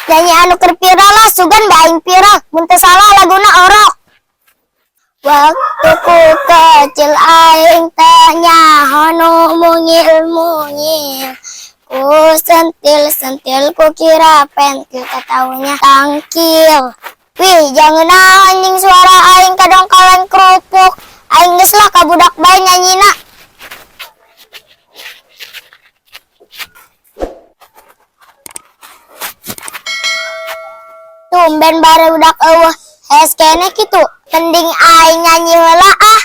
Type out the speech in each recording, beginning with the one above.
Nyanyi anu keur viral lah sugan bae aing viral. Mun teu salah laguna orok. Waktu ku kecil aing teh nyaho nu mungil-mungil. Ku sentil-sentil ku kira pentil kataunya tangkil. Wih, jangan anjing suara aing kadang kalian kerupuk. Aing geus lah ka budak bae nyanyina. Tumben bare budak eueuh hes keneh kitu. Mending aing nyanyi heula ah.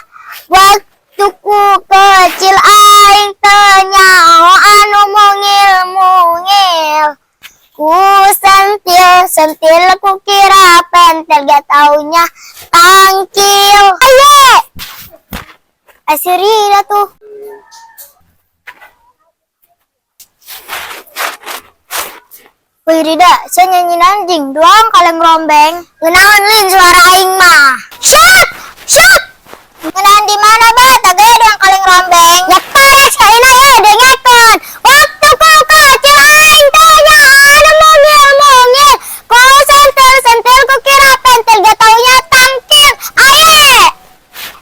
Waktu ku kecil aing teu nyaho anu mungil-mungil. Ku sentil ku kira pentil gak taunya tangkil. Aye. Asiri dah tuh. Wih Rida, saya nyanyi anjing doang kaleng rombeng. Ngenaon lin suara aing mah. Shut! Shut! Ngenaon di mana ba? Tagay doang kaleng rombeng. Ya parek salina ya dengekeun. Waktu ku kecil aing teh anu mungil-mungil. Ku sentil ku kira pentil gak taunya tangkil. Aye!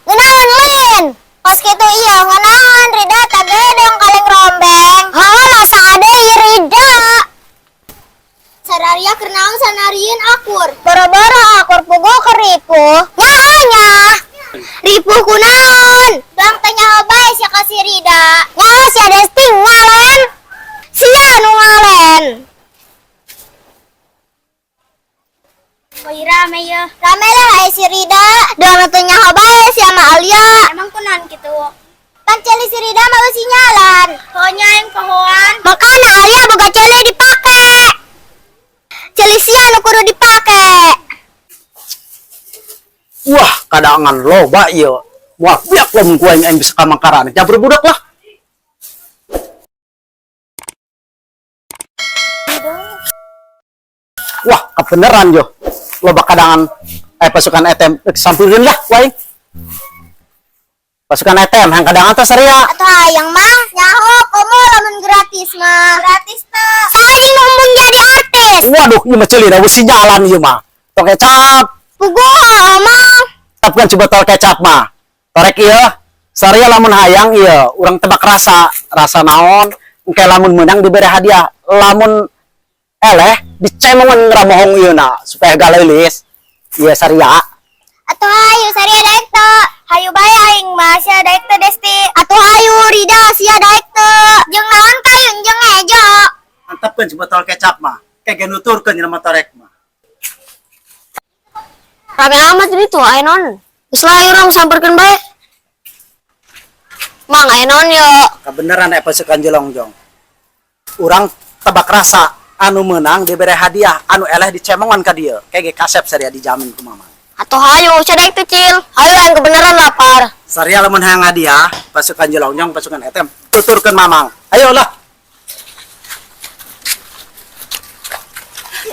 Ngenaon lin? Pas kitu ieu ngenaon Rida tagay doang kaleng rombeng. Halah saade ieu Rida. Sararia kernaon sanarieun akur. Bara-bara akur pugu ke ripu. Nyaanya. Ripu kunaon? Bang tanya bae sia ka si Rida. Nya si Desti ngalen. Sia nu ngalen. Oi rame ya. Rame lah aya si Rida. Doang tanya bae si ama Alia. Emang kunaon kitu? Pan celi si Rida mah sinyalan. Honya yang pohoan. Makana Alia boga celi dipake. Celisia anu kudu dipake. Wah, kadangan loba ieu. Wah, biak lom ku aing bisa ka Mangkarana. Jabur budak lah. Wah, kebeneran jo. Loba kadangan pasukan ETM sampeurkeun lah ku aing. Pasukan ETM hang kadangan teh saria. Atuh hayang mah nyaho komo lamun gratis mah. Gratis teh. Saing ngomong jadi artis. Waduh, ieu mah ceuli da sinyalan ieu mah. Tong kecap. Pugu mah. Tapi coba tol kecap mah. Torek ieu, saria lamun hayang ieu, urang tebak rasa naon, engke lamun menang diberi hadiah. Lamun eleh dicemongan ramohong ieuna supaya galeulis. Ieu saria. Atuh hayu saria daek teu. Hayu bae aing mah sia daek teu Desti. Atuh hayu Rida sia daek teu. Jeung naon kayun jeung ejo. Antepkeun coba tol kecap mah. Kege nuturkeun nama torek mah. Rame amat itu aya naon? Geus lah urang samperkeun bae. Mang aya naon yo? Kebeneran pasukan Jelongjong. Urang tebak rasa anu menang diberi hadiah, anu eleh dicemongan ka dieu. Kege kasep saria dijamin ku mama. Atuh hayu sia daek teu Cil. Hayu yang kebenaran lapar. Saria lamun hayang hadiah, pasukan Jelongjong, pasukan ETM tuturkeun mamang. Ayo lah.